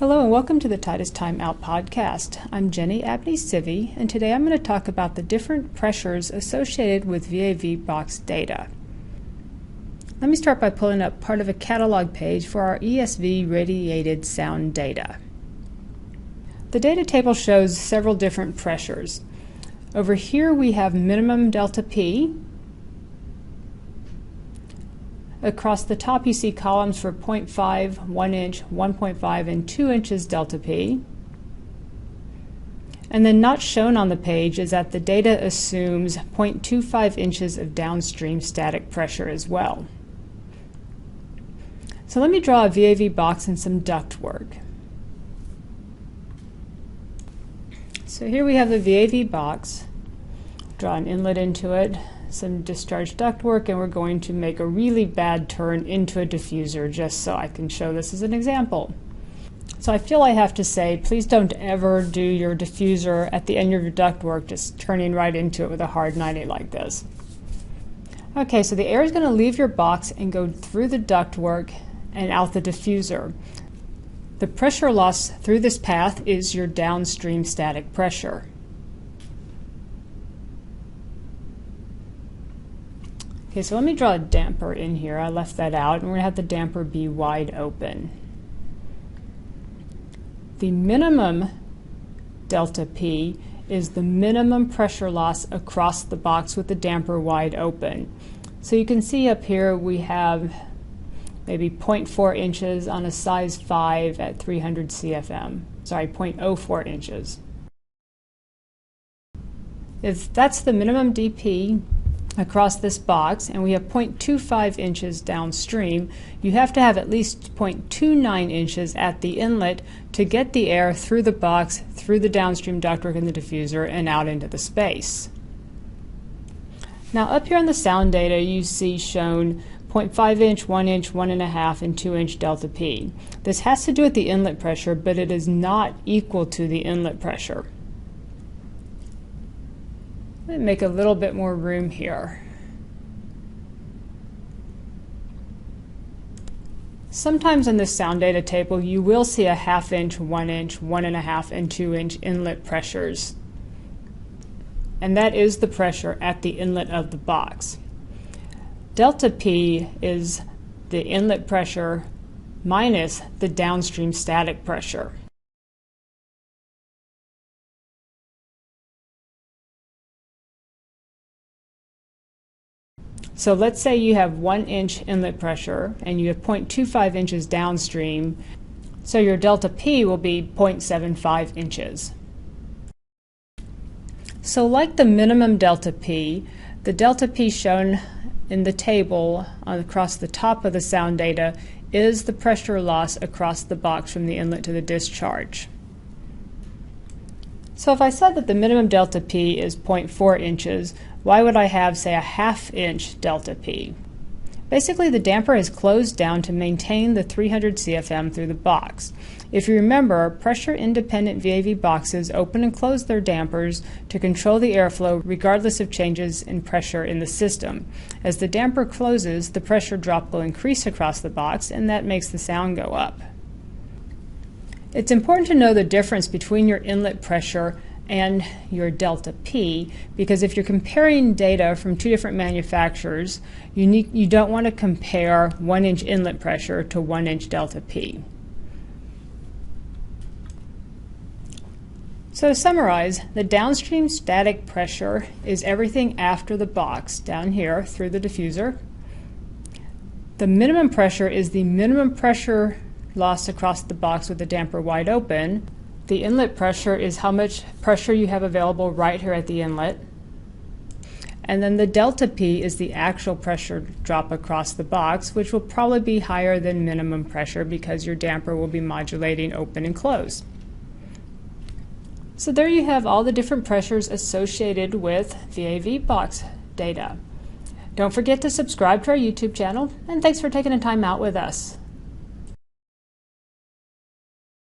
Hello and welcome to the Titus Timeout podcast. I'm Jenny Abney-Civey, and today I'm going to talk about the different pressures associated with VAV box data. Let me start by pulling up part of a catalog page for our ESV radiated sound data. The data table shows several different pressures. Over here we have minimum delta P. Across the top you see columns for 0.5, 1 inch, 1.5, and 2 inches delta P. And then not shown on the page is that the data assumes 0.25 inches of downstream static pressure as well. So let me draw a VAV box and some ductwork. So here we have the VAV box. Draw an inlet into it, some discharge ductwork, and we're going to make a really bad turn into a diffuser just so I can show this as an example. So I feel I have to say, please don't ever do your diffuser at the end of your ductwork just turning right into it with a hard 90 like this. Okay, so the air is going to leave your box and go through the ductwork and out the diffuser. The pressure loss through this path is your downstream static pressure. Okay, so let me draw a damper in here. I left that out, and we're going to have the damper be wide open. The minimum delta P is the minimum pressure loss across the box with the damper wide open. So you can see up here we have maybe 0.4 inches on a size 5 at 300 CFM. Sorry, 0.04 inches. If that's the minimum DP across this box, and we have 0.25 inches downstream, you have to have at least 0.29 inches at the inlet to get the air through the box, through the downstream ductwork in the diffuser, and out into the space. Now up here on the sound data you see shown 0.5 inch, 1 inch, 1.5, and 2 inch delta P. This has to do with the inlet pressure, but it is not equal to the inlet pressure. Let me make a little bit more room here. Sometimes in this sound data table you will see a 1/2 inch, 1 inch, 1.5, and 2 inch inlet pressures. And that is the pressure at the inlet of the box. Delta P is the inlet pressure minus the downstream static pressure. So let's say you have 1 inch inlet pressure and you have 0.25 inches downstream, so your delta P will be 0.75 inches. So like the minimum delta P, the delta P shown in the table across the top of the sound data is the pressure loss across the box from the inlet to the discharge. So if I said that the minimum delta P is 0.4 inches, why would I have, say, a 1/2 inch delta P? Basically, the damper is closed down to maintain the 300 CFM through the box. If you remember, pressure-independent VAV boxes open and close their dampers to control the airflow regardless of changes in pressure in the system. As the damper closes, the pressure drop will increase across the box, and that makes the sound go up. It's important to know the difference between your inlet pressure and your delta P, because if you're comparing data from two different manufacturers, you don't want to compare 1 inch inlet pressure to 1 inch delta P. So to summarize, the downstream static pressure is everything after the box, down here through the diffuser. The minimum pressure is the minimum pressure loss across the box with the damper wide open. The inlet pressure is how much pressure you have available right here at the inlet. And then the delta P is the actual pressure drop across the box, which will probably be higher than minimum pressure because your damper will be modulating open and close. So there you have all the different pressures associated with VAV box data. Don't forget to subscribe to our YouTube channel, and thanks for taking a time out with us.